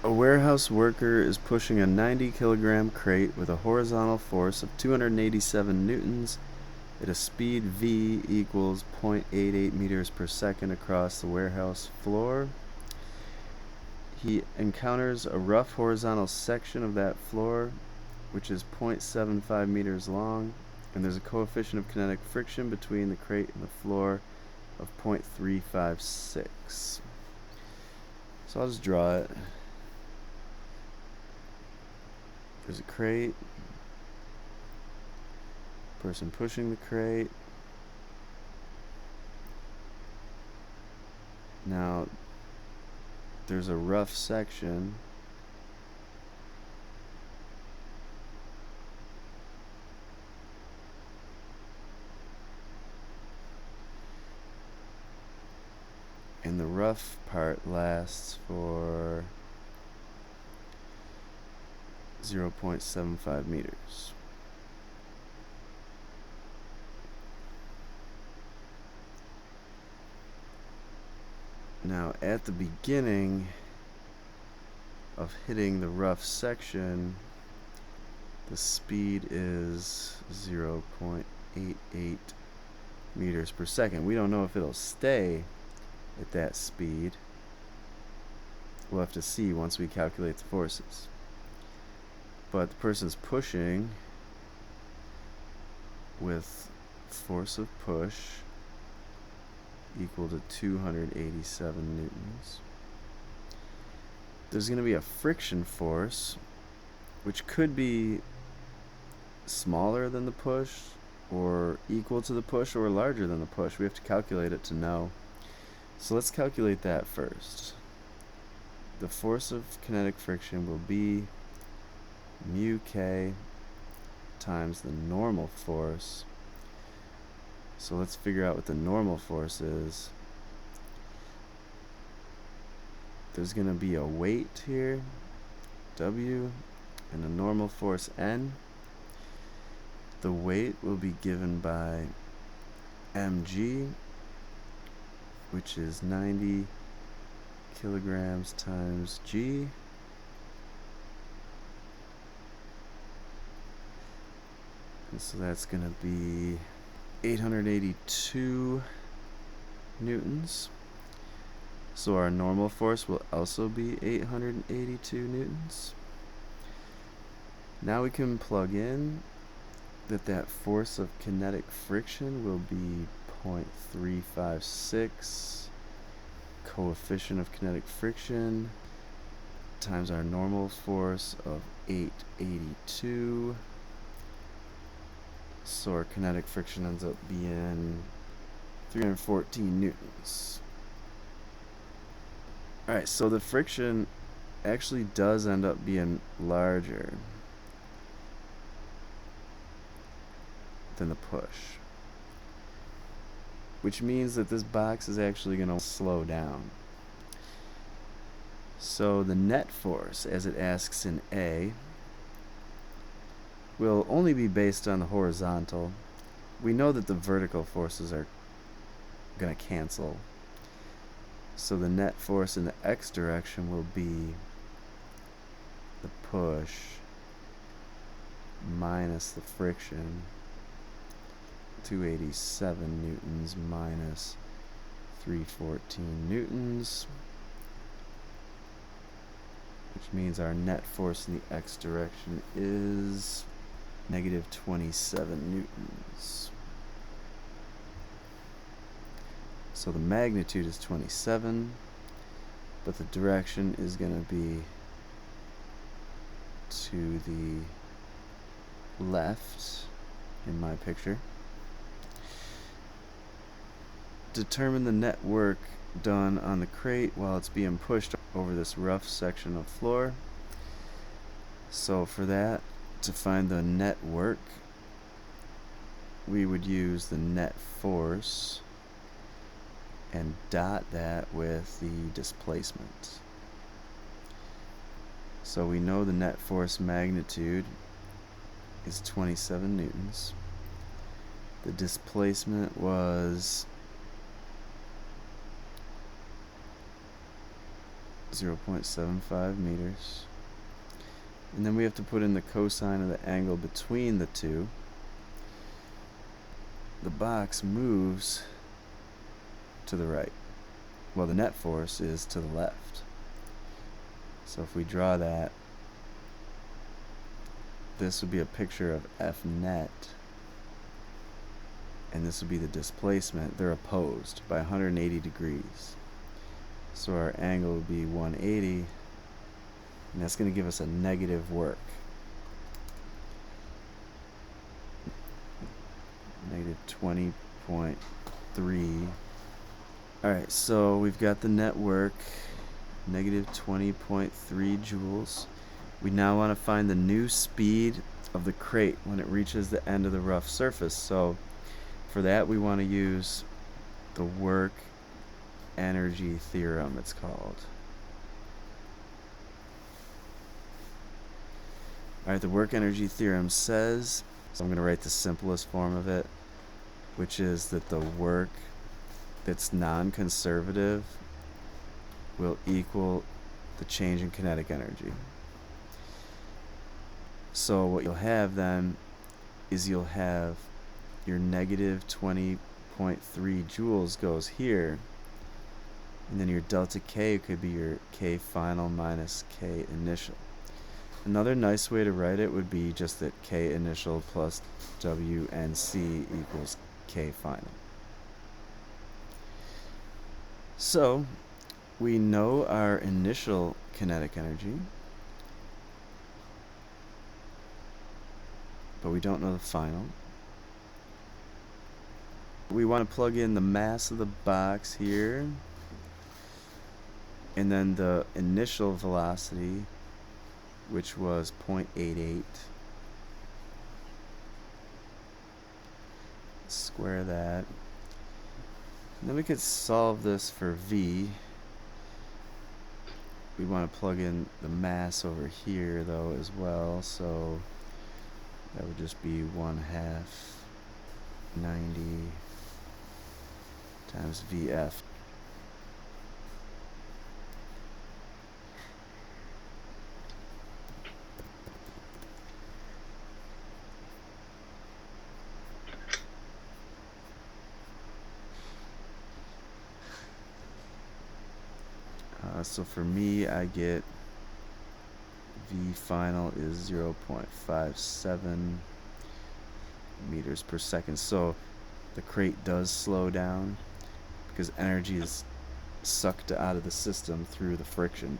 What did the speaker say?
A warehouse worker is pushing a 90-kilogram crate with a horizontal force of 287 newtons at a speed v equals 0.88 meters per second across the warehouse floor. He encounters a rough horizontal section of that floor, which is 0.75 meters long, and there's a coefficient of kinetic friction between the crate and the floor of 0.356. So I'll just draw it. There's a crate, person pushing the crate. Now there's a rough section. And the rough part lasts for 0.75 meters. Now at the beginning of hitting the rough section, the speed is 0.88 meters per second. We don't know if it'll stay at that speed. We'll have to see once we calculate the forces. But the person's pushing with force of push equal to 287 newtons. There's going to be a friction force, which could be smaller than the push, or equal to the push, or larger than the push. We have to calculate it to know. So let's calculate that first. The force of kinetic friction will be mu k times the normal force. So let's figure out what the normal force is. There's going to be a weight here, W, and a normal force N. The weight will be given by mg, which is 90 kilograms times g. And so that's going to be 882 newtons. So our normal force will also be 882 newtons. Now we can plug in that force of kinetic friction will be 0.356, coefficient of kinetic friction, times our normal force of 882. So our kinetic friction ends up being 314 newtons. Alright, so the friction actually does end up being larger than the push, which means that this box is actually going to slow down. So the net force, as it asks in A, will only be based on the horizontal. We know that the vertical forces are going to cancel. So the net force in the x direction will be the push minus the friction, 287 newtons minus 314 newtons, which means our net force in the x direction is negative 27 newtons. So the magnitude is 27, but the direction is going to be to the left in my picture. Determine the net work done on the crate while it's being pushed over this rough section of floor. So for that, to find the net work, we would use the net force and dot that with the displacement. So we know the net force magnitude is 27 newtons. The displacement was 0.75 meters. And then we have to put in the cosine of the angle between the two. The box moves to the right. Well, the net force is to the left. So if we draw that, this would be a picture of F net, and this would be the displacement. They're opposed by 180 degrees. So our angle would be 180, and that's going to give us a negative work. Negative 20.3. Alright, so we've got the net work, negative 20.3 joules. We now want to find the new speed of the crate when it reaches the end of the rough surface. So for that we want to use the work energy theorem, it's called. Alright, the work energy theorem says, so I'm going to write the simplest form of it, which is that the work that's non-conservative will equal the change in kinetic energy. So what you'll have then is you'll have your negative 20.3 joules goes here, and then your delta K could be your K final minus K initial. Another nice way to write it would be just that K initial plus WNC equals K final. So we know our initial kinetic energy, but we don't know the final. We want to plug in the mass of the box here, and then the initial velocity, which was 0.88. Square that. And then we could solve this for V. We want to plug in the mass over here though as well, so that would just be 1/2 90 times VF. So for me, I get V final is 0.57 meters per second. So the crate does slow down because energy is sucked out of the system through the friction.